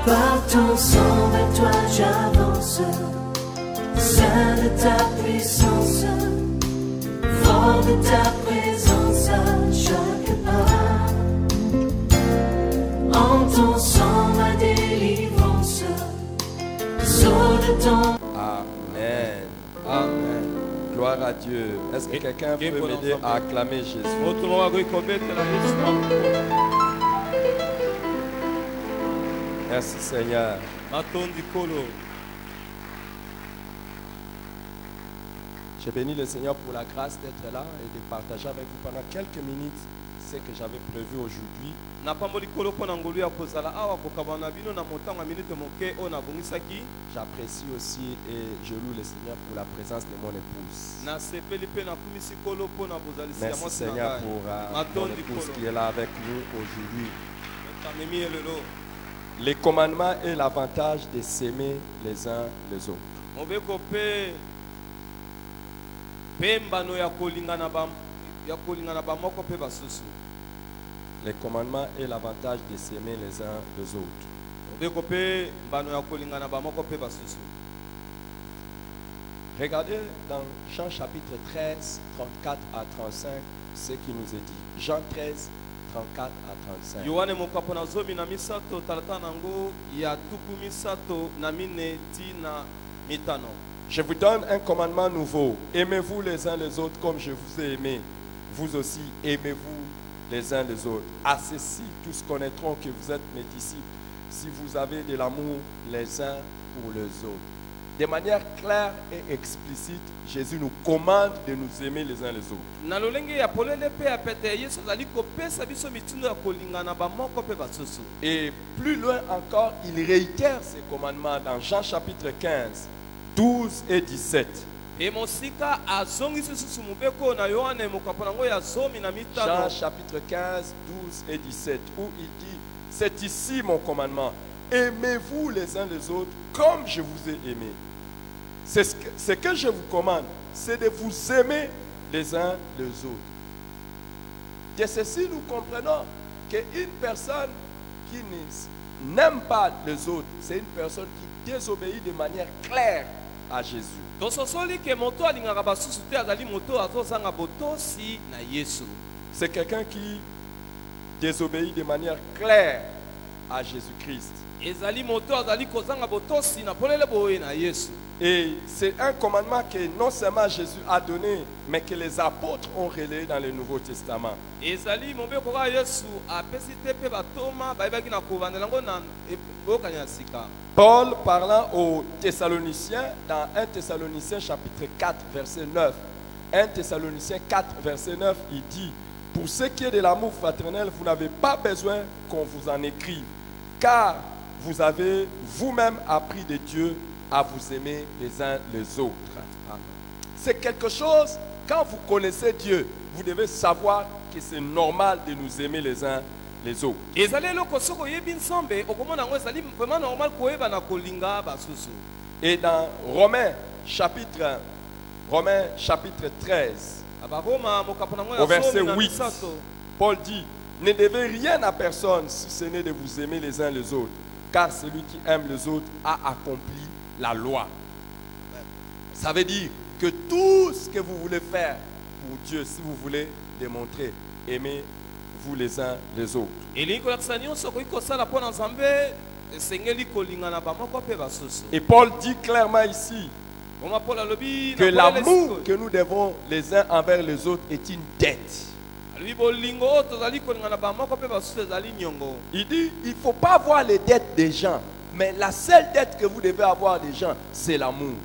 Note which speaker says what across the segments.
Speaker 1: Par ton sang vers toi j'avance, saint de ta puissance, fort de ta présence à chaque pas. En ton sang ma délivrance, saut de ton...
Speaker 2: Amen. Amen. Gloire à Dieu. Est-ce que quelqu'un peut m'aider à acclamer Jésus? Merci Seigneur. Je bénis le Seigneur pour la grâce d'être là et de partager avec vous pendant quelques minutes ce que j'avais prévu aujourd'hui. J'apprécie aussi et je loue le Seigneur pour la présence de mon épouse. Merci Seigneur pour mon épouse qui est là avec nous aujourd'hui. Les commandements et l'avantage de s'aimer les uns les autres. Les commandements et l'avantage de s'aimer les uns les autres. Regardez dans Jean chapitre 13, 34 à 35, ce qui nous est dit. Jean 13, 34 à 35. Je vous donne un commandement nouveau. Aimez-vous les uns les autres comme je vous ai aimé. Vous aussi, aimez-vous les uns les autres. À ceci, tous connaîtront que vous êtes mes disciples, si vous avez de l'amour les uns pour les autres. De manière claire et explicite, Jésus nous commande de nous aimer les uns les autres. Et plus loin encore, il réitère ces commandements dans Jean chapitre 15, 12 et 17. Jean chapitre 15, 12 et 17, où il dit, c'est ici mon commandement, aimez-vous les uns les autres comme je vous ai aimé. Ce que je vous commande, c'est de vous aimer les uns les autres. De ceci, nous comprenons qu'une personne qui n'aime pas les autres, c'est une personne qui désobéit de manière claire à Jésus. C'est quelqu'un qui désobéit de manière claire à Jésus-Christ. Et c'est un commandement que non seulement Jésus a donné, mais que les apôtres ont relayé dans le Nouveau Testament. Paul parlant aux Thessaloniciens dans 1 Thessaloniciens chapitre 4 verset 9. 1 Thessaloniciens 4 verset 9, il dit: pour ce qui est de l'amour fraternel, vous n'avez pas besoin qu'on vous en écrive, car vous avez vous-même appris de Dieu à vous aimer les uns les autres. C'est quelque chose, quand vous connaissez Dieu, vous devez savoir que c'est normal de nous aimer les uns les autres. Et dans Romains chapitre 13, au verset 8, Paul dit: ne devez rien à personne si ce n'est de vous aimer les uns les autres, car celui qui aime les autres a accompli la loi. Ça veut dire que tout ce que vous voulez faire pour Dieu, si vous voulez démontrer, aimez-vous les uns les autres. Et Paul dit clairement ici que l'amour que nous devons les uns envers les autres est une dette. Il dit, il ne faut pas avoir les dettes des gens, mais la seule dette que vous devez avoir des gens, c'est l'amour.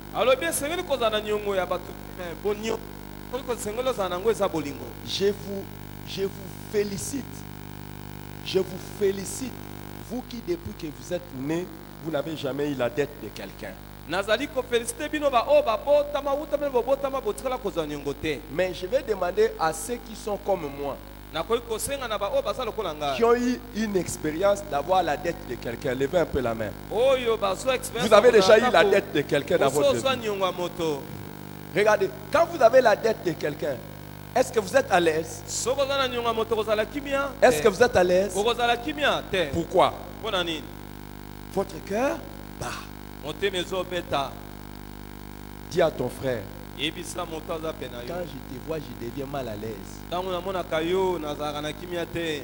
Speaker 2: Je vous félicite. Je vous félicite, vous qui depuis que vous êtes nés, vous n'avez jamais eu la dette de quelqu'un. Mais je vais demander à ceux qui sont comme moi, qui ont eu une expérience d'avoir la dette de quelqu'un, levez un peu la main. Vous avez déjà eu la dette de quelqu'un dans votre vie. Regardez, quand vous avez la dette de quelqu'un, est-ce que vous êtes à l'aise? Est-ce que vous êtes à l'aise? Pourquoi? votre cœur bat.
Speaker 3: motema ezobeta.
Speaker 2: Dis à ton frère,
Speaker 3: Yebisa moto aza pe na
Speaker 2: quand
Speaker 3: yo.
Speaker 2: je te vois, je deviens mal à l'aise.
Speaker 3: Ntango namonaka yo nazalaka na kimia te.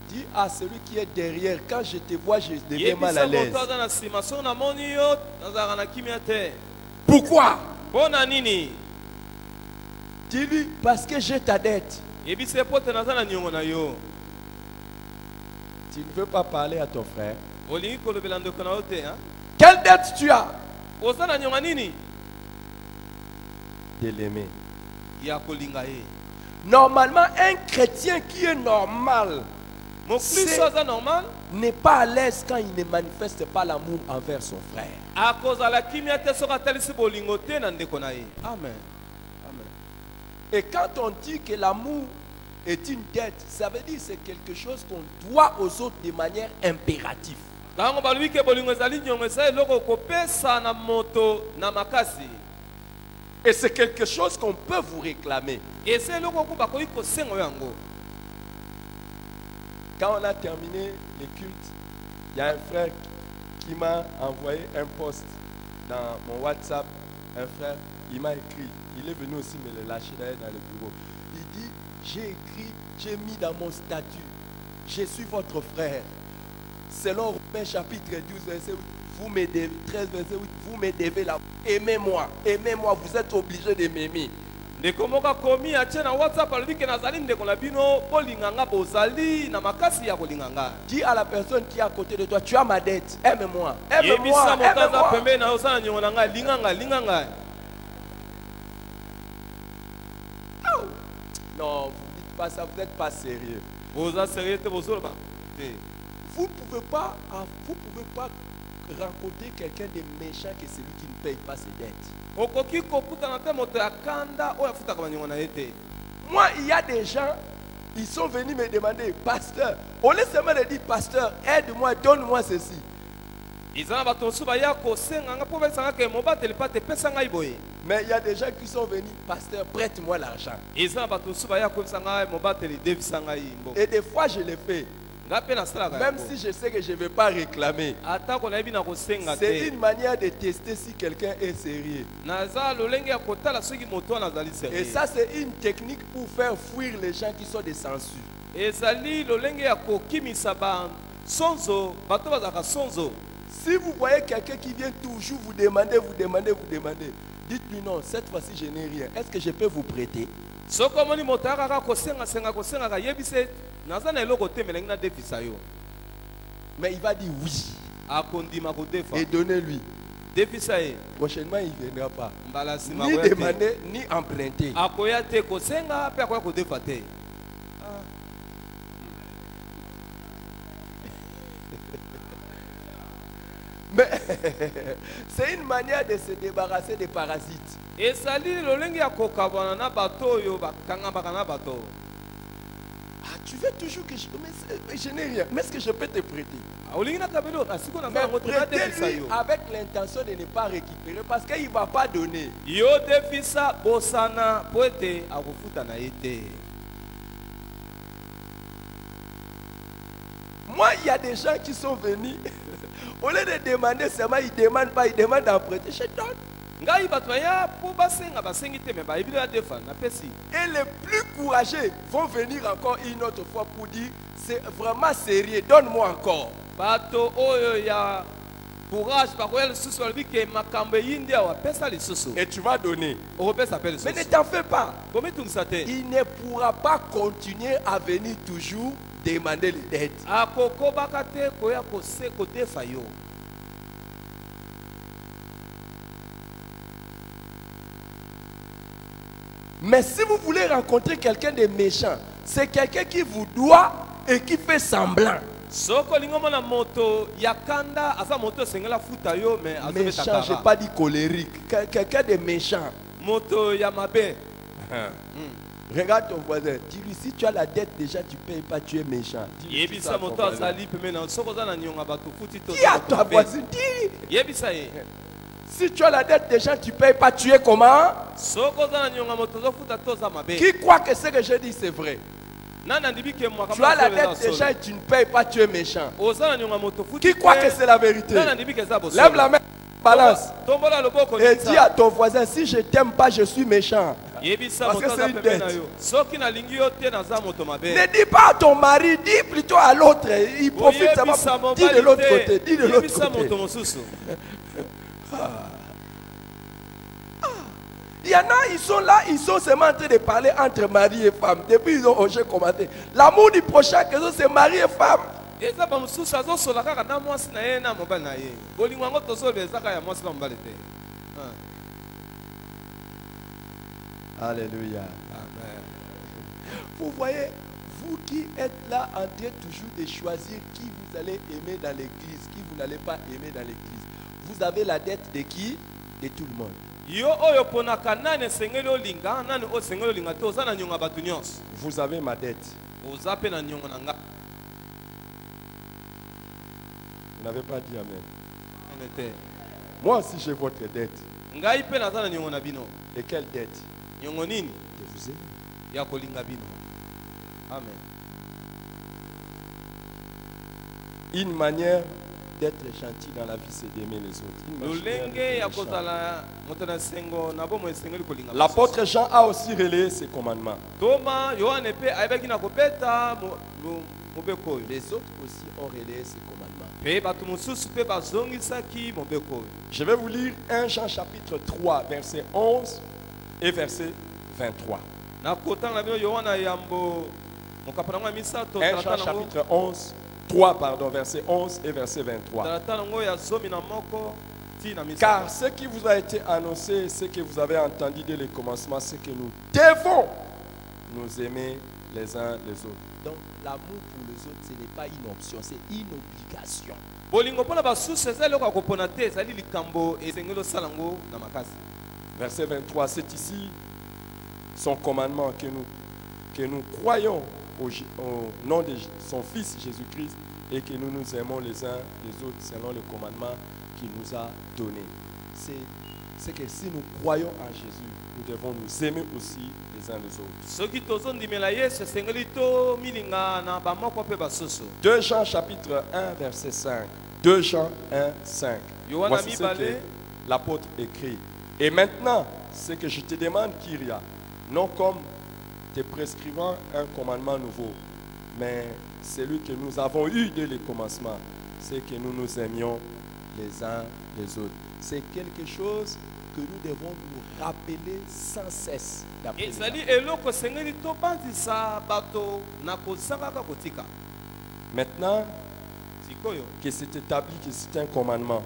Speaker 2: Dis à celui qui est derrière, quand je te vois, je deviens mal à
Speaker 3: Yebisa
Speaker 2: l'aise.
Speaker 3: moto aza na nsima soki namoni yo nazalaka na kimia te.
Speaker 2: Pourquoi?
Speaker 3: Mpo na nini?
Speaker 2: Dis-lui, parce que j'ai ta dette.
Speaker 3: Yebisa po te naza na niongo na yo.
Speaker 2: Tu ne veux pas parler à ton frère.
Speaker 3: Olingi kolobela ndeko na yo te, hein?
Speaker 2: Quelle dette tu as?
Speaker 3: Oza na niongo nini?
Speaker 2: De l'aimer.
Speaker 3: Ya kolinga ye.
Speaker 2: Normalement, un chrétien qui est normal
Speaker 3: Mokristo aza normal
Speaker 2: n'est pas à l'aise quand il ne manifeste pas l'amour envers son frère.
Speaker 3: akozala kimia te soki atalisi bolingo te na ndeko na ye. Amen. Amen.
Speaker 2: Et quand on dit que l'amour est une dette, ça veut dire que c'est quelque chose qu'on doit aux autres de manière impérative.
Speaker 3: Ntango balobi ke bolingo ezali niongo eza eloko kopesa na moto na makasi.
Speaker 2: Et c'est quelque chose qu'on peut vous réclamer.
Speaker 3: Eza eloko oyo bakoki kosenga yo yango.
Speaker 2: Quand on a terminé les cultes, il y a un frère qui m'a envoyé un post dans mon WhatsApp. Un frère, il m'a écrit. Il est venu aussi me le lâcher d'ailleurs dans le bureau. Il dit, j'ai écrit, j'ai mis dans mon statut, je suis votre frère. Selon Romains chapitre 12, verset 8, vous me devez, 13, verset 8, vous me devez la... Aimez-moi, aimez-moi, vous êtes obligés de m'aimer.
Speaker 3: Ndeko moko akomi atie na WhatsApp alobi ke nazali ndeko na bino bolinganga bozali na makasi ya kolinganga.
Speaker 2: Dis à la personne qui est à côté de toi, tu as ma dette, aime-moi, aime-moi,
Speaker 3: Yebisa moto aza
Speaker 2: aime-moi.
Speaker 3: pembeni na yo oza na niongo na ngai linganga linganga.
Speaker 2: Non, vous ne dites pas ça, vous n'êtes pas sérieux.
Speaker 3: Oza sérieux te bozoloba te.
Speaker 2: Vous ne pouvez pas rencontrer quelqu'un de méchant que celui qui ne paye pas ses dettes.
Speaker 3: Okoki kokutana te moto ya kanda oyo afutaka baniongo na ye te.
Speaker 2: Moi, il y a des gens, ils sont venus me demander, pasteur, au lieu seulement de dire, pasteur, aide-moi, donne-moi ceci.
Speaker 3: Eza na bato mosusu baya kosenganga mpo besanga ke mobateli pa te pesa ngai boye.
Speaker 2: Mais il y a des gens qui sont venus, pasteur, prête-moi l'argent.
Speaker 3: Eza na bato mosusu baya koyebisa ngai mobateli devisa ngai mbongo.
Speaker 2: Et des fois, je le fais.
Speaker 3: Ngai mpe nasalaka
Speaker 2: Même
Speaker 3: yango.
Speaker 2: si je sais que je ne vais pas réclamer.
Speaker 3: Atako nayebi na kosenga
Speaker 2: C'est
Speaker 3: te.
Speaker 2: une manière de tester si quelqu'un est sérieux.
Speaker 3: Naza lolenge ya kotala soki moto wana azali
Speaker 2: Et
Speaker 3: sérieux.
Speaker 2: ça, c'est une technique pour faire fuir les gens qui sont des sensus.
Speaker 3: Ezali lolenge ya kokimisa basonzo bato bazalaka sonzo.
Speaker 2: Si vous voyez quelqu'un qui vient toujours vous demander, dites-lui non, cette fois-ci je n'ai rien. Est-ce que je peux vous prêter?
Speaker 3: Soki omoni moto akaka kosengaka yebise naza na eloko te melengi na defisa yo.
Speaker 2: Mais il va dire oui.
Speaker 3: Akondima kodefa.
Speaker 2: Et donnez-lui.
Speaker 3: Defisa ye.
Speaker 2: Prochainement, il ne viendra pas.
Speaker 3: Mbala nsima
Speaker 2: Ni
Speaker 3: akoya te.
Speaker 2: demander, ni emprunter.
Speaker 3: Akoya te kosenga mpe akoya kodefa te.
Speaker 2: Mais c'est une manière de se débarrasser des parasites.
Speaker 3: Ezali lolenge ya kokabwana na bato oyo bakangambaka na bato.
Speaker 2: Ah, tu veux toujours que je... Mais je n'ai rien. Mais est-ce que je peux te prêter?
Speaker 3: Olingi na kabelo asiko na
Speaker 2: Mais
Speaker 3: bango te na defisa
Speaker 2: prêtez-lui
Speaker 3: yo.
Speaker 2: avec l'intention de ne pas récupérer parce qu'il ne va pas donner.
Speaker 3: Yo defisa bosana po ete akofuta na ye te.
Speaker 2: Moi, il y a des gens qui sont venus. Au lieu de demander seulement, ils ne demandent pas, ils demandent d'emprunter. Je donne.
Speaker 3: Ngai bato ya po basenga basengi te me bayebi ya defa na pesi.
Speaker 2: Et les plus courageux vont venir encore une autre fois pour dire, c'est vraiment sérieux, donne-moi encore.
Speaker 3: Bato oyo ya courage bakoya lisusu balobi ke makambo eyindi awa pesa lisusu.
Speaker 2: Et tu vas donner.
Speaker 3: Okopesa pe
Speaker 2: Mais ne
Speaker 3: lisusu.
Speaker 2: t'en fais pas.
Speaker 3: Komitungisa te.
Speaker 2: Il ne pourra pas continuer à venir toujours demander les dettes.
Speaker 3: Akokobaka te koya kodefa yo.
Speaker 2: Mais si vous voulez rencontrer quelqu'un de méchant, c'est quelqu'un qui vous doit et qui fait semblant.
Speaker 3: Soko lingomo na moto ya kanda asa moto sengela futa yo me azobeta
Speaker 2: Méchant, je n'ai
Speaker 3: kara.
Speaker 2: pas dit colérique. Quelqu'un de méchant.
Speaker 3: Moto ya mabe.
Speaker 2: Regarde ton voisin. Dis-lui, si tu as la dette déjà, tu ne payes pas, tu es méchant. Dis-lui ça
Speaker 3: Yebisa
Speaker 2: à ton
Speaker 3: moto
Speaker 2: voisin.
Speaker 3: azali peme na soko za na nyonga bato futi to.
Speaker 2: Dis à ta voisine, dis.
Speaker 3: Yebisa ye.
Speaker 2: Si tu as la dette déjà, tu ne payes pas, tu es comment?
Speaker 3: Soko za na nyonga moto zo futa to za mabe.
Speaker 2: Qui croit que ce que je dis c'est vrai? Tu as la dette des gens et tu ne payes pas, tu es méchant. Qui croit que c'est la vérité? Lève la main, balance. Et dis à ton voisin, si je t'aime pas, je suis méchant. Parce que c'est une dette. Ne dis pas à ton mari, dis plutôt à l'autre. Il profite, ça va. Dis de l'autre côté. Dis de l'autre côté. Il y en a, ils sont là, ils sont seulement en train de parler entre mari et femme. Depuis ils ont osé commenter. L'amour du prochain, c'est mari et femme. Alléluia. Amen. Vous voyez, vous qui êtes là en train toujours de choisir qui vous allez aimer dans l'église, qui vous n'allez pas aimer dans l'église. Vous avez la dette de qui? De tout le monde. Vous avez ma dette. Vous n'avez pas dit amen. Moi aussi j'ai votre dette. Et quelle dette? De vous aimer. Amen. Une manière d'être gentil dans la vie, c'est d'aimer les autres. L'apôtre Jean a aussi relayé ses commandements. Les autres aussi ont relayé ses commandements. Je vais vous lire 1 Jean chapitre 3, verset 11 et verset 23. 1 Jean chapitre 11, 3, pardon, verset 11 et verset 23. Car ce qui vous a été annoncé, ce que vous avez entendu dès le commencement, c'est que nous devons nous aimer les uns les autres. Donc l'amour pour les autres, ce n'est pas une option, c'est une obligation. Verset 23, c'est ici son commandement que nous croyons au nom de son Fils Jésus-Christ et que nous nous aimons les uns les autres selon le commandement qu'il nous a donné. C'est que si nous croyons en Jésus, nous devons nous aimer aussi les uns les autres. 2 Jean chapitre 1 verset 5. 2 Jean 1, 5. Voici ce que l'apôtre écrit. Et maintenant, ce que je te demande, Kyria, non comme te prescrivant un commandement nouveau, mais celui que nous avons eu dès le commencement, c'est que nous nous aimions les uns les autres. C'est quelque chose que nous devons nous rappeler sans cesse. Maintenant que c'est établi que c'est un commandement,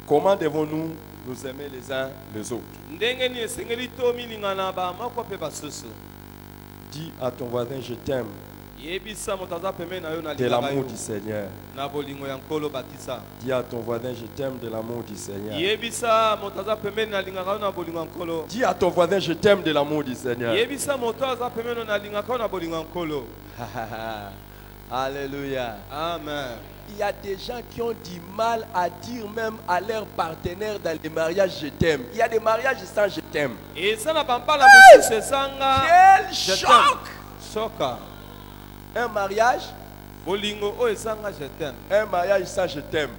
Speaker 2: comment devons-nous nous aimer les uns les autres? Dis à ton voisin, je t'aime. De l'amour du Seigneur. Dis à ton voisin, je t'aime de l'amour du Seigneur. Dis à ton voisin, je t'aime de l'amour du Seigneur. Alléluia. Amen. Il y a des gens qui ont du mal à dire même à leur partenaire dans les mariages, je t'aime. Il y a des mariages sans je t'aime. Quel choc! Un mariage, un mariage sans je t'aime.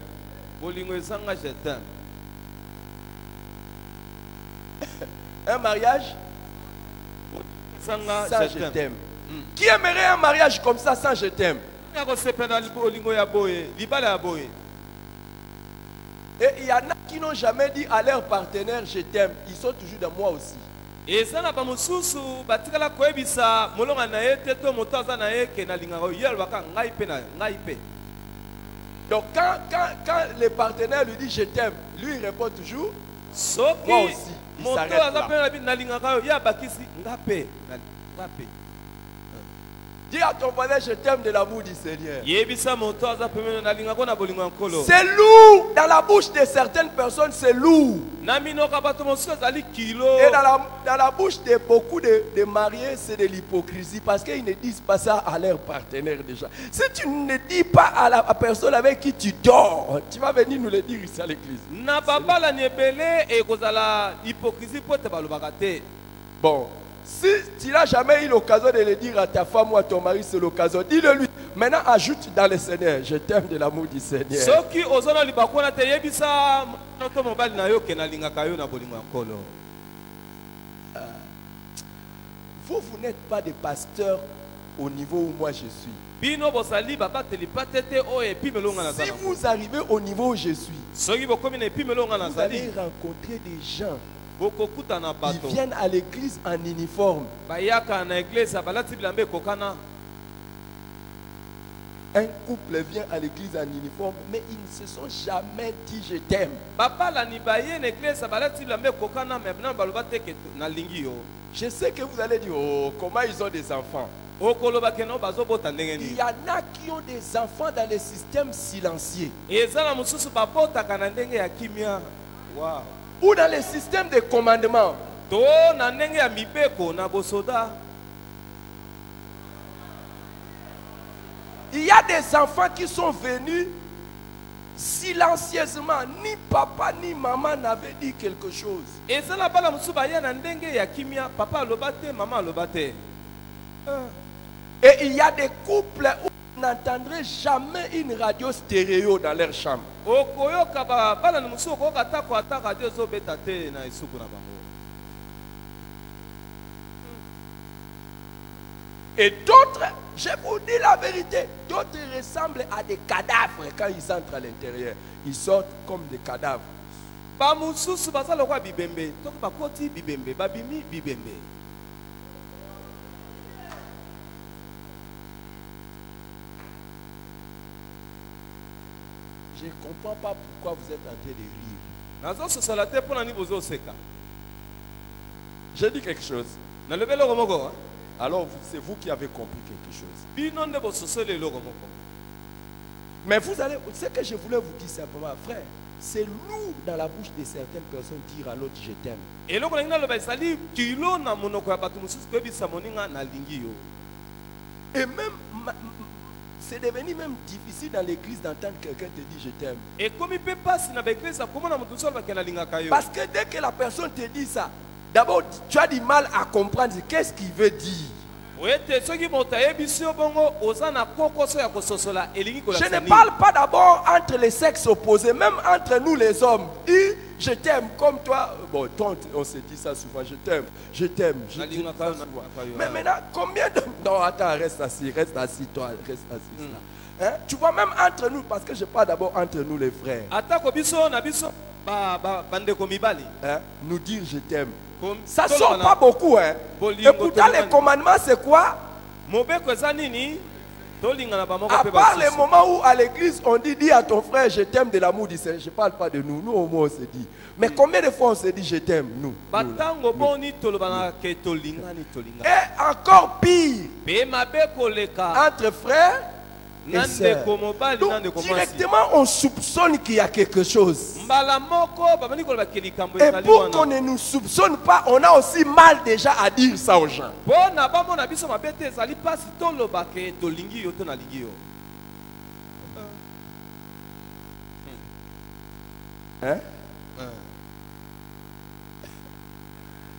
Speaker 2: Un mariage sans je t'aime. Qui aimerait un mariage comme ça sans je t'aime? Et il y en a qui n'ont jamais dit à leur partenaire je t'aime. Ils sont toujours de moi aussi. Donc quand le partenaire lui dit je t'aime, lui il répond toujours moi aussi. Il s'arrête là. Dis à ton voisin, je t'aime de l'amour du Seigneur. C'est lourd. Dans la bouche de certaines personnes, c'est lourd. Et dans la bouche de beaucoup de mariés, c'est de l'hypocrisie. Parce qu'ils ne disent pas ça à leur partenaire déjà. Si tu ne dis pas à la personne avec qui tu dors, tu vas venir nous le dire ici à l'église. Bon. Si tu n'as jamais eu l'occasion de le dire à ta femme ou à ton mari, c'est l'occasion. Dis-le lui. Maintenant, ajoute dans le Seigneur. Je t'aime de l'amour du Seigneur.
Speaker 3: soki ozona libakona te yebisa noto mobali na yo ke nalingaka yo na bolingo ya nkolo.
Speaker 2: Vous n'êtes pas des pasteurs au niveau où moi je suis.
Speaker 3: Bino bosali babateli patete o epimelonga na
Speaker 2: Si
Speaker 3: zala.
Speaker 2: vous arrivez au niveau où je suis,
Speaker 3: Soki bokomi na epimelonga na
Speaker 2: vous allez
Speaker 3: zali.
Speaker 2: rencontrer des gens
Speaker 3: Bokokuta na
Speaker 2: qui
Speaker 3: bato.
Speaker 2: viennent à l'église en uniforme.
Speaker 3: Bayaka na église balati bilamba kokana.
Speaker 2: Un couple vient à l'église en uniforme, mais ils ne se sont jamais dit je t'aime.
Speaker 3: Papa la ni baye na église balati bilamba kokana mais bana baloba te ke na lingi yo.
Speaker 2: Je sais que vous allez dire, oh, comment ils ont des enfants.
Speaker 3: Okoloba ke no bazobota ndenge
Speaker 2: Il
Speaker 3: ni.
Speaker 2: y en a qui ont des enfants dans les systèmes silencieux.
Speaker 3: Ezala mususu babotaka na ndenge ya kimia. Wow.
Speaker 2: Ou dans les systèmes de commandement.
Speaker 3: To na ndenge ya mibeko na bosoda.
Speaker 2: Il y a des enfants qui sont venus silencieusement. Ni papa ni maman n'avaient dit quelque chose.
Speaker 3: Ezala bala mususu baye na ndenge ya kimia. Papa aloba te, maman aloba te.
Speaker 2: Et il y a des couples où vous n'entendrez jamais une radio stéréo dans leur chambre.
Speaker 3: Okoyoka bala mususu okoyoka tako ata radio ezobeta te na isuku na bango.
Speaker 2: Et d'autres, je vous dis la vérité, d'autres ressemblent à des cadavres quand ils entrent à l'intérieur. Ils sortent comme des cadavres.
Speaker 3: Ba mususu bazala kwa bibembe. Toki bakoti bibembe, babimi bibembe.
Speaker 2: Je ne comprends pas pourquoi vous êtes en train de rire.
Speaker 3: Nazo sosola te pona ni bozo seka.
Speaker 2: J'ai dit quelque chose.
Speaker 3: Na lebelo romoko.
Speaker 2: Alors c'est vous qui avez compris quelque chose.
Speaker 3: Bino nde bososole lo romoko.
Speaker 2: Mais vous allez, ce que je voulais vous dire simplement, frère, c'est lourd dans la bouche de certaines personnes dire à l'autre je t'aime.
Speaker 3: Et loko na ngina loba isali kilo na monoko ya batu mususu ko bisa moninga na lingi yo.
Speaker 2: Et même, c'est devenu même difficile dans l'église d'entendre quelqu'un te dire je t'aime.
Speaker 3: Et comme il peut passer dans l'église, comment na mutu solo bakena lingaka yo.
Speaker 2: Parce que dès que la personne te dit ça, d'abord tu as du mal à comprendre qu'est-ce qu'il veut dire.
Speaker 3: Wete soki motaye biso bongo ozana kokoso ya kososola elingi kola.
Speaker 2: Je ne parle pas d'abord entre les sexes opposés, même entre nous les hommes. Dis je t'aime comme toi. Bon, toi, on se dit ça souvent, je t'aime, je t'aime, je t'aime. Mais maintenant, combien de... Non, attends, reste assis toi, reste assis là. Hein? Tu vois, même entre nous, parce que je parle d'abord entre nous les frères.
Speaker 3: Atako biso na biso bande komibali.
Speaker 2: Hein? Nous dire je t'aime. Ça ne sort pas beaucoup. Hein?
Speaker 3: Bolingo,
Speaker 2: Et pourtant, les commandements, c'est quoi?
Speaker 3: Mobeko zanini tolinga na bamoko
Speaker 2: À
Speaker 3: pe
Speaker 2: part les
Speaker 3: basusu.
Speaker 2: moments où à l'église on dit dis à ton frère je t'aime de l'amour du Seigneur. Je ne parle pas de nous. Nous au moins on se dit. Mais combien de fois on se dit je t'aime? Nous.
Speaker 3: Batango boni tolobana ke tolinga ni tolinga.
Speaker 2: Et encore pire,
Speaker 3: Pe mabeko leka.
Speaker 2: entre frères et
Speaker 3: Nande
Speaker 2: sœurs.
Speaker 3: komobali nande
Speaker 2: Donc
Speaker 3: komasi.
Speaker 2: directement on soupçonne qu'il y a quelque chose.
Speaker 3: Mbala moko babani koloba ke likambo
Speaker 2: Et
Speaker 3: ezali
Speaker 2: pour qu'on
Speaker 3: wana.
Speaker 2: ne nous soupçonne pas, on a aussi mal déjà à dire ça aux gens.
Speaker 3: Bona bamona biso mabete ezali pasi toloba ke tolingi yo to na lingi yo.
Speaker 2: Hein?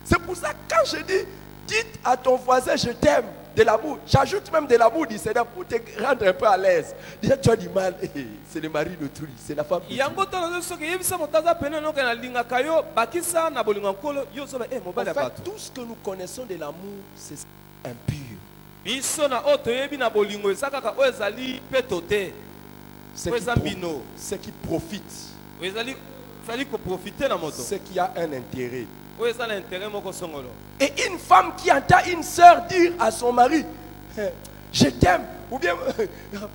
Speaker 2: C'est pour ça que quand je dis, dites à ton voisin je t'aime, de l'amour, j'ajoute même de l'amour du Seigneur pour te rendre un peu à l'aise. Déjà tu as du mal, c'est le mari d'autrui, c'est la femme d'autrui.
Speaker 3: Yango to na soki yebisa motaza pene no kana lingaka yo bakisa na bolingo nkolo yo soba
Speaker 2: En
Speaker 3: mobali ya
Speaker 2: fait,
Speaker 3: bato.
Speaker 2: tout ce que nous connaissons de l'amour, c'est impur.
Speaker 3: Biso na oto yebi na bolingo ezakaka o ezali peto te.
Speaker 2: Ce
Speaker 3: O
Speaker 2: qui,
Speaker 3: ezambino.
Speaker 2: ce qui profite,
Speaker 3: O ezali ko profiter na moto.
Speaker 2: ce qui a un intérêt.
Speaker 3: O ezali intérêt moko songolo.
Speaker 2: Et une femme qui entend une sœur dire à son mari, je t'aime, ou bien,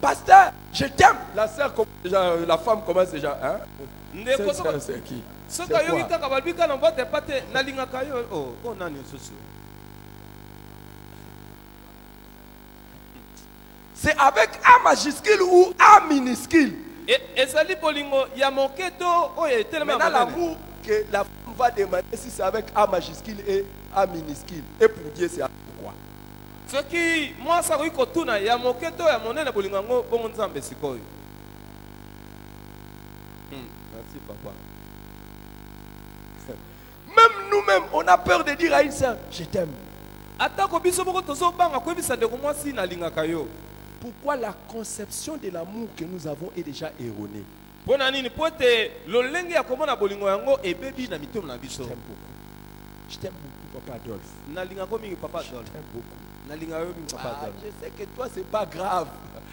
Speaker 2: pasteur, je t'aime. La sœur, la femme commence déjà, hein?
Speaker 3: Ndeko
Speaker 2: Cette sœur, c'est qui?
Speaker 3: soka
Speaker 2: C'est
Speaker 3: yoki
Speaker 2: quoi?
Speaker 3: kaka balbika na mbote pate na lingaka yo o nani susu.
Speaker 2: C'est avec A majuscule ou A minuscule.
Speaker 3: Ezali bolingo ya moketo o etelema
Speaker 2: Maintenant,
Speaker 3: banane.
Speaker 2: l'amour que la femme va demander, si c'est avec A majuscule et A minuscule. Et pour Dieu, c'est avec quoi?
Speaker 3: Soki mwasa koki kotuna ya moketo ya monene bolingo yango bongo nzambe sikoyo. Merci papa.
Speaker 2: Même nous-mêmes, on a peur de dire à une sœur, je t'aime.
Speaker 3: atako biso moko tozobanga koyebisa ndeko mwasi nalingaka yo.
Speaker 2: Pourquoi la conception de l'amour que nous avons est déjà erronée?
Speaker 3: Pona nini po ete lolenge ya komona bolingo yango ebebi na mitema na biso.
Speaker 2: Je t'aime beaucoup. Je t'aime beaucoup, Papa Adolphe.
Speaker 3: Nalingako mingi papa
Speaker 2: Je
Speaker 3: Adolphe.
Speaker 2: t'aime beaucoup.
Speaker 3: Nalinga yo mingi papa
Speaker 2: Ah,
Speaker 3: Adolphe.
Speaker 2: je sais que toi, c'est pas grave.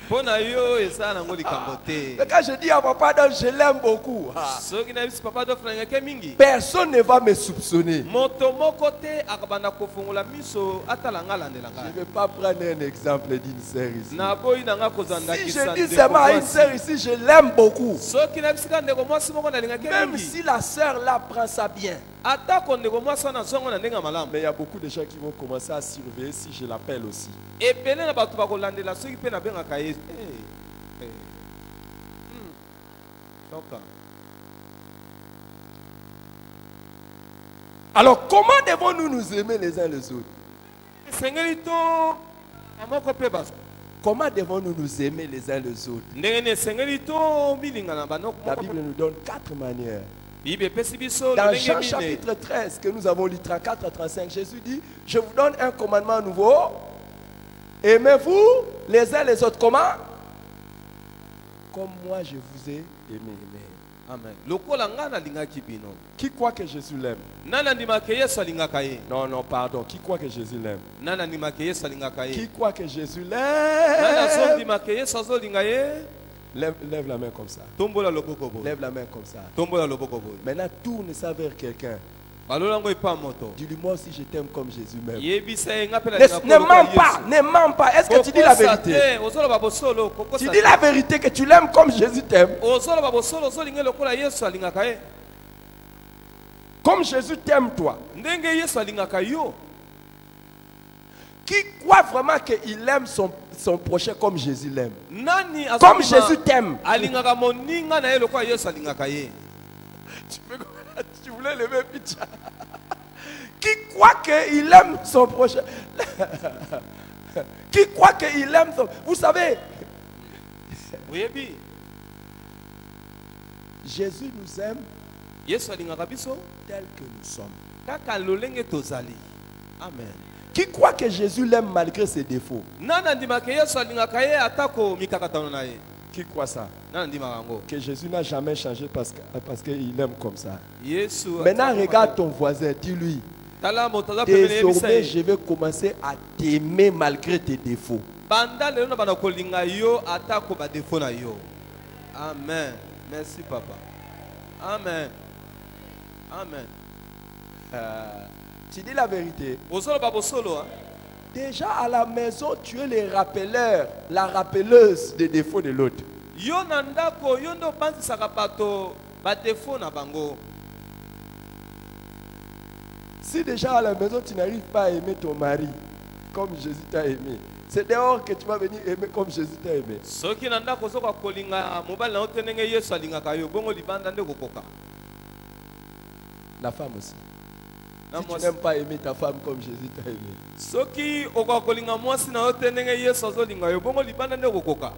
Speaker 3: Pona yo eza nango likambo te.
Speaker 2: Mais quand je dis à Papa Adolphe, je l'aime beaucoup. Ah,
Speaker 3: Soki na biso papa Adolphe nalingaka mingi.
Speaker 2: personne ne va me soupçonner.
Speaker 3: Moto moko te akabanda kofongola miso atala nga landela
Speaker 2: Je ne
Speaker 3: nga.
Speaker 2: vais pas prendre un exemple d'une sœur ici.
Speaker 3: Na boyi nanga
Speaker 2: Si
Speaker 3: kozandakisa
Speaker 2: je dis seulement à une sœur ici, je l'aime beaucoup.
Speaker 3: soki na bisika ndeko mwasi moko nalingaka
Speaker 2: Même
Speaker 3: mingi.
Speaker 2: si la sœur là prend ça bien.
Speaker 3: Atako ndeko mwasi wana zongo na ndenge ya malamu.
Speaker 2: Mais il y a beaucoup de gens qui vont commencer à surveiller si je l'appelle aussi.
Speaker 3: Ebele na bato bakolandela soki mpe nabengaka ye. Soka.
Speaker 2: Alors comment devons-nous nous aimer les uns les autres?
Speaker 3: Esengeli to amoko mpe baso.
Speaker 2: Comment devons-nous nous aimer les uns les autres?
Speaker 3: Ndenge ni esengeli to milinga na banoko
Speaker 2: La
Speaker 3: moko
Speaker 2: Bible nous donne 4 manières.
Speaker 3: Bible epesi biso
Speaker 2: Dans
Speaker 3: lolenge
Speaker 2: Jean
Speaker 3: mine.
Speaker 2: chapitre 13 que nous avons lu 34 à 35, Jésus dit, je vous donne un commandement nouveau. Aimez-vous les uns les autres. Comment? Comme moi je vous ai aimé.
Speaker 3: Amen. Lokola nga nalingaki bino.
Speaker 2: Qui croit que Jésus l'aime?
Speaker 3: Nani andimaka Yesu alingaka ye?
Speaker 2: Non, non, pardon. Qui croit que Jésus l'aime?
Speaker 3: Nani andimaka Yesu alingaka
Speaker 2: Qui
Speaker 3: ye?
Speaker 2: croit que Jésus
Speaker 3: Nani
Speaker 2: l'aime?
Speaker 3: azondimaka Yesu azolinga ye?
Speaker 2: Lève la main comme ça.
Speaker 3: Tombola loboko boye.
Speaker 2: Lève la main comme ça.
Speaker 3: Tombola loboko boye.
Speaker 2: Maintenant, tourne ça vers quelqu'un.
Speaker 3: Balola ngo epa moto.
Speaker 2: Dis-lui, moi aussi je t'aime comme Jésus m'aime.
Speaker 3: Yebisa ye nga pe
Speaker 2: Ne mens pas, ne mens pas. Est-ce que tu dis la vérité?
Speaker 3: Ozoloba bosolo,
Speaker 2: Tu dis la vérité que tu l'aimes comme Jésus t'aime.
Speaker 3: Ozoloba bosolo, ozolinga lokola Yesu alingaka ye.
Speaker 2: Comme Jésus t'aime toi.
Speaker 3: Ndenge Yesu alingaka yo.
Speaker 2: Qui croit vraiment qu'il aime son prochain comme Jésus l'aime?
Speaker 3: Nani
Speaker 2: Comme Jésus t'aime.
Speaker 3: alingaka moninga na ye lokola Yesu alingaka ye.
Speaker 2: Tu voulais lever pitié. Qui croit qu'il aime son prochain? Qui croit qu'il aime son... Vous savez,
Speaker 3: Oyebi,
Speaker 2: Jésus nous aime
Speaker 3: Yesu alingaka biso
Speaker 2: tel que nous sommes.
Speaker 3: kaka lolenge tozali. Amen.
Speaker 2: Qui croit que Jésus l'aime malgré ses défauts?
Speaker 3: Nani andimaka Yesu alingaka ye atako mikakatano na ye?
Speaker 2: Qui croit ça?
Speaker 3: Nani andimaka yango?
Speaker 2: Que Jésus n'a jamais changé parce qu'il aime comme ça.
Speaker 3: Yesu.
Speaker 2: Maintenant, regarde ton voisin, dis-lui,
Speaker 3: Tala moto aza pembeni yebisa
Speaker 2: désormais,
Speaker 3: ye.
Speaker 2: je vais commencer à t'aimer malgré tes défauts.
Speaker 3: Banda lelo na bana kolinga yo atako ba défaut na yo. Amen. Merci papa. Amen. Amen.
Speaker 2: Tu dis la vérité.
Speaker 3: Ozolo ba bosolo hein.
Speaker 2: Déjà à la maison, tu es le rappeleur, la rappeleuse des défauts de l'autre.
Speaker 3: Yo na ndako yo ndo panzisaka bato ba défaut na bango.
Speaker 2: Si déjà à la maison, tu n'arrives pas à aimer ton mari comme Jésus t'a aimé, c'est dehors que tu vas venir aimer comme Jésus t'a aimé.
Speaker 3: Soki na ndako soka kolinga mobali na otenenge Yesu alingaka yo bongo libanda nde kokoka.
Speaker 2: La femme aussi.
Speaker 3: Na
Speaker 2: Si tu
Speaker 3: mwasi.
Speaker 2: n'aimes pas aimer ta femme comme Jésus t'a aimé,
Speaker 3: Soki oka kolinga mwasi na otenenge Yesu azolinga yo bongo libanda nde kokoka.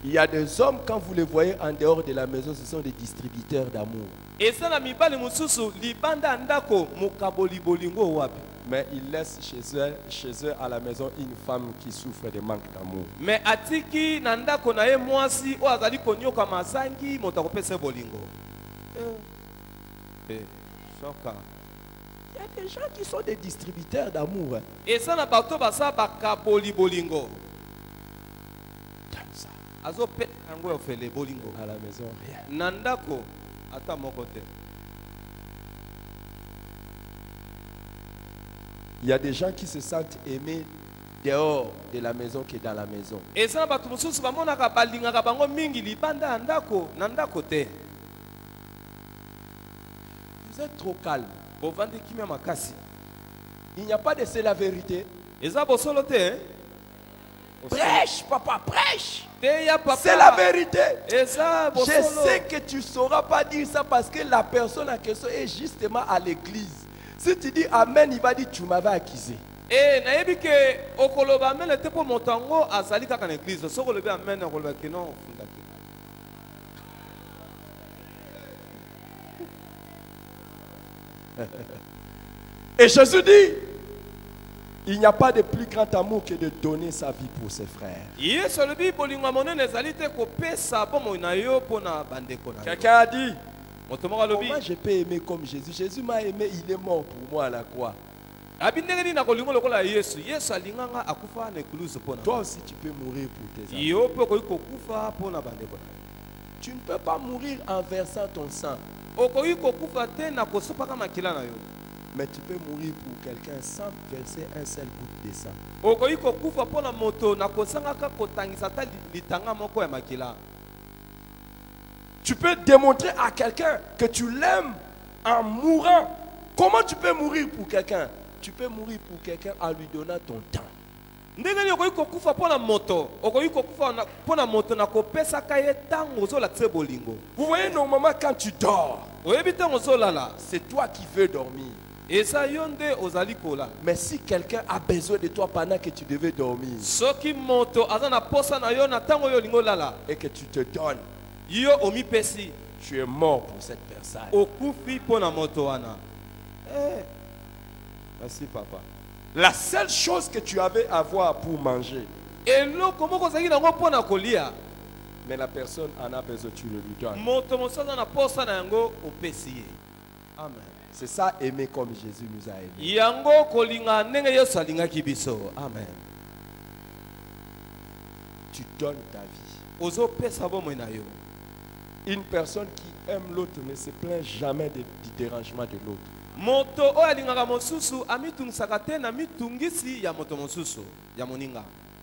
Speaker 2: il y a des hommes, quand vous les voyez en dehors de la maison, ce sont des distributeurs d'amour.
Speaker 3: Eza na mibali mususu libanda ndako mokaboli bolingo wapi.
Speaker 2: Mais ils laissent chez eux à la maison une femme qui souffre de manque d'amour.
Speaker 3: Mais atiki na ndako na ye mwasi o azali konyoka mazangi moto akopesa bolingo. Shoka.
Speaker 2: Il y a des gens qui sont des distributeurs d'amour. Hein.
Speaker 3: Eza na bato basa bakaboli bolingo.
Speaker 2: Comme ça.
Speaker 3: Azo pe yango ofele bolingo.
Speaker 2: À la maison, rien.
Speaker 3: Na ndako ata moko te.
Speaker 2: Il y a des gens qui se sentent aimés dehors de la maison que dans la maison.
Speaker 3: Eza na bato mususu bamonaka balingaka bango mingi libanda ya ndako na ndako te.
Speaker 2: Vous êtes trop calme.
Speaker 3: Bovandi kimia makasi.
Speaker 2: Il n'y a pas de c'est la vérité.
Speaker 3: Eza bosolo te hein?
Speaker 2: Prêche, papa, prêche.
Speaker 3: Te ya papa.
Speaker 2: C'est la vérité.
Speaker 3: Eza
Speaker 2: Je
Speaker 3: bosolo.
Speaker 2: sais que tu ne sauras pas dire ça parce que la personne en question est justement à l'église. Si tu dis Amen, il va dire tu m'avais accusé.
Speaker 3: Eh, nayebi ke okoloba amen te po moto yango azali kaka na église. Soko lobi amen okoloba ke non funda te.
Speaker 2: Et Jésus dit, Il n'y a pas de plus grand amour que de donner sa vie pour ses frères. Quelqu'un a dit, comment je peux aimer comme Jésus? Jésus m'a aimé, il est mort pour moi à la croix. Toi aussi tu peux mourir pour tes amis. Tu ne peux pas mourir en versant ton sang. Mais tu peux mourir pour quelqu'un sans verser un seul goutte de sang. Tu peux démontrer à quelqu'un que tu l'aimes en mourant. Comment tu peux mourir pour quelqu'un? Tu peux mourir pour quelqu'un en lui donnant ton temps. Vous voyez, normalement quand tu dors, c'est toi qui veux dormir. Mais si quelqu'un a besoin de toi pendant que tu devais dormir et que tu te donnes, tu es mort pour cette personne.
Speaker 3: Merci papa.
Speaker 2: La seule chose que tu avais à avoir pour manger, mais la personne en a besoin, tu le lui donnes.
Speaker 3: Amen.
Speaker 2: C'est ça, aimer comme Jésus nous a aimés.
Speaker 3: Amen.
Speaker 2: Tu donnes ta vie. Une personne qui aime l'autre ne se plaint jamais du dérangement de l'autre.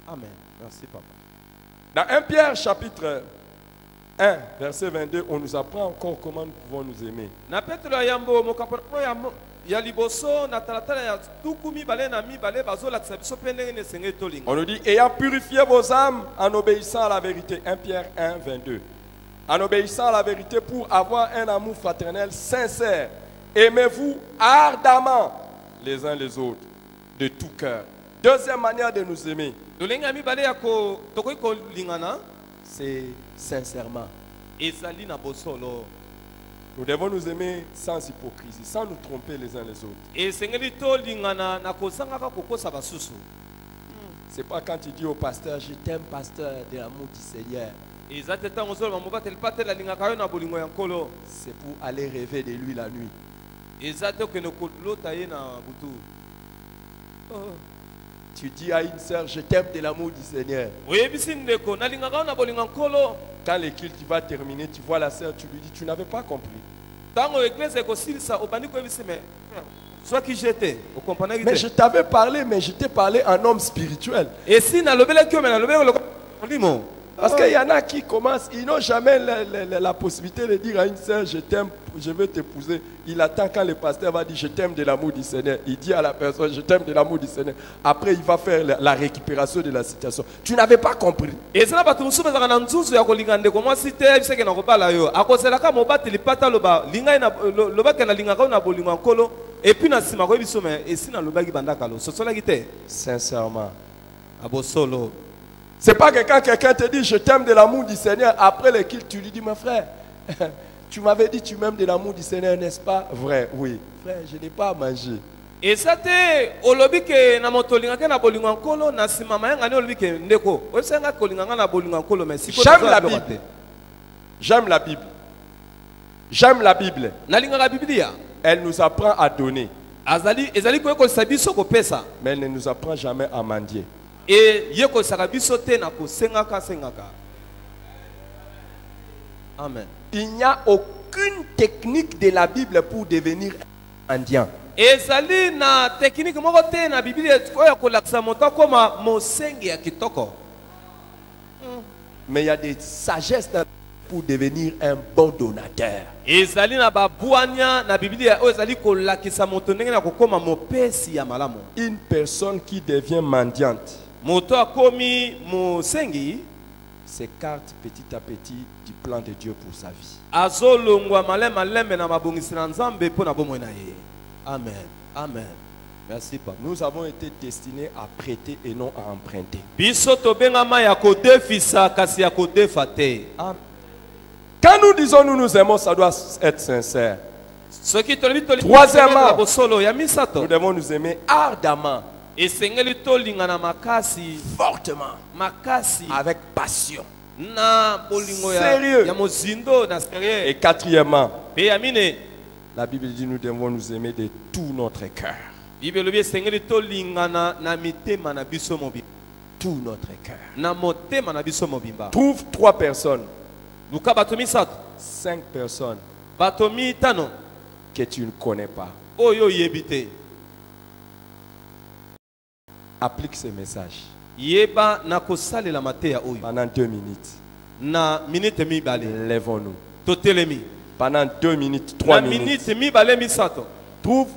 Speaker 3: Amen. Merci papa.
Speaker 2: Dans 1 Pierre chapitre 1, verset 22, on nous apprend encore comment nous pouvons nous aimer. On nous dit, ayant purifié vos âmes en obéissant à la vérité. 1 Pierre 1, 22. En obéissant à la vérité pour avoir un amour fraternel sincère. Aimez-vous ardemment les uns les autres, de tout cœur. Deuxième manière de nous aimer, c'est sincèrement. Nous devons nous aimer sans hypocrisie, sans nous tromper les uns les autres. C'est pas quand tu dis au pasteur, je t'aime pasteur de l'amour du Seigneur. C'est pour aller rêver de lui la nuit. Tu dis à une sœur, je t'aime de l'amour du Seigneur. Quand le culte va terminer, tu vois la sœur, tu lui dis, tu n'avais pas compris. Mais je t'avais parlé, mais je t'ai parlé en homme spirituel. Parce qu'il y en a qui commencent, ils n'ont jamais la possibilité de dire à une sœur, je t'aime, je veux t'épouser. Il attend quand le pasteur va dire, je t'aime de l'amour du Seigneur. Il dit à la personne, je t'aime de l'amour du Seigneur. Après, il va faire la récupération de la situation. Tu n'avais pas compris. Sincèrement. C'est pas que quand quelqu'un te dit je t'aime de l'amour du Seigneur, après le culte, tu lui dis, mon frère, tu m'avais dit tu m'aimes de l'amour du Seigneur, n'est-ce pas vrai? Oui. Frère, je n'ai pas à manger. J'aime la Bible. J'aime la Bible. J'aime la Bible. Elle nous apprend à donner. Mais elle ne nous apprend jamais à mendier.
Speaker 3: Amen.
Speaker 2: Il n'y a aucune technique de la Bible pour devenir un mendiant. Mais il y a des sagesses pour devenir un bon donateur. Une personne qui devient mendiante s'écarte petit à petit du plan de Dieu pour sa vie.
Speaker 3: Amen. Amen. Merci papa.
Speaker 2: Nous avons été destinés à prêter et non à emprunter. Quand nous disons nous nous aimons, ça doit être sincère. Troisièmement, nous devons nous aimer ardemment.
Speaker 3: esengeli tolingana makasi
Speaker 2: fortement,
Speaker 3: makasi
Speaker 2: avec passion.
Speaker 3: na bolingo
Speaker 2: Sérieux.
Speaker 3: ya mozindo na sérieux.
Speaker 2: Et quatrièmement,
Speaker 3: Pe yamine
Speaker 2: la Bible dit nous devons nous aimer de tout notre cœur.
Speaker 3: Bible lobi esengeli tolingana na mitema na biso mobimba.
Speaker 2: Tout notre cœur.
Speaker 3: Na motema na biso mobimba.
Speaker 2: Trouve 3 personnes,
Speaker 3: Luka bato misato
Speaker 2: 5 personnes
Speaker 3: bato mitano
Speaker 2: que tu ne connais pas.
Speaker 3: oyo yebi te.
Speaker 2: Applique ce message
Speaker 3: Yeba na kosalela mateya oyo
Speaker 2: pendant 2 minutes.
Speaker 3: na minute mibale
Speaker 2: Lèvons-nous.
Speaker 3: totelemi
Speaker 2: Pendant 2 minutes, 3
Speaker 3: na
Speaker 2: minutes.
Speaker 3: minute mibale misato
Speaker 2: Trouve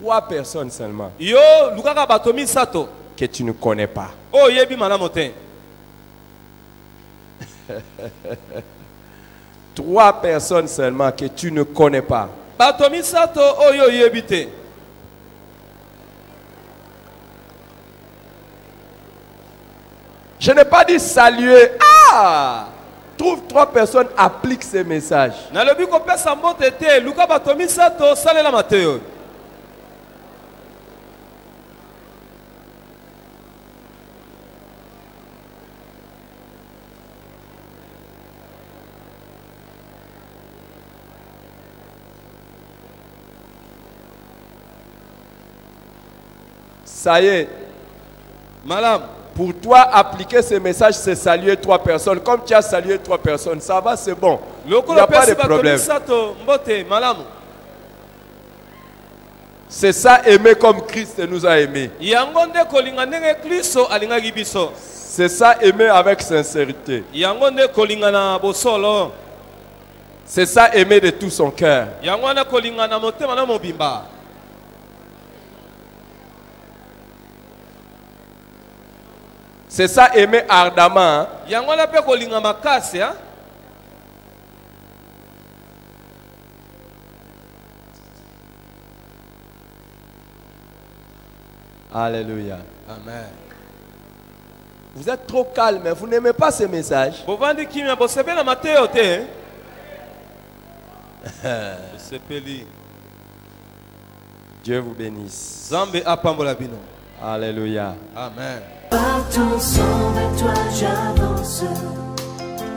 Speaker 2: 3 personnes seulement
Speaker 3: yo lukaka bato misato
Speaker 2: que tu ne connais pas.
Speaker 3: oyo yebi malamu te.
Speaker 2: 3 personnes seulement que tu ne connais pas.
Speaker 3: Bato misato oyo yebi te.
Speaker 2: Je n'ai pas dit saluer. Ah! Trouve 3 personnes, applique ce message.
Speaker 3: Nalobi kopesa mbote te luka bato misato salela mateyo.
Speaker 2: Ça y est.
Speaker 3: Malam
Speaker 2: Pour toi, appliquer ce message, c'est saluer 3 personnes. Comme tu as salué 3 personnes, ça va, c'est bon. Il n'y
Speaker 3: lokolo
Speaker 2: a pas de
Speaker 3: pesi bato
Speaker 2: problème.
Speaker 3: misato mbote malamu.
Speaker 2: C'est ça, aimer comme Christ nous a aimés.
Speaker 3: Yango nde kolinga ndenge Kristo alingaki biso.
Speaker 2: C'est ça, aimer avec sincérité.
Speaker 3: Yango nde kolinga na bosolo.
Speaker 2: C'est ça, aimer de tout son cœur.
Speaker 3: Yango nde kolinga na motema na mobimba.
Speaker 2: C'est ça, aimer ardemment. Hein.
Speaker 3: Yango nde pe kolinga makasi ha.
Speaker 2: Alléluia.
Speaker 3: Amen.
Speaker 2: Vous êtes trop calme, vous n'aimez pas ce message.
Speaker 3: Bovandi kimia bosepela mateyo te. Bosepeli.
Speaker 2: Dieu vous bénisse.
Speaker 3: Zambe apambola bino.
Speaker 2: Alléluia.
Speaker 3: Amen.
Speaker 1: Par ton sang vers toi j'avance,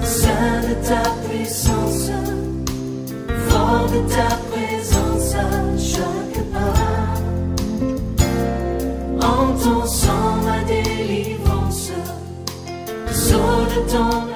Speaker 1: Saint de ta puissance, fort de ta présence à chaque pas. En ton sang ma délivrance, saut de ton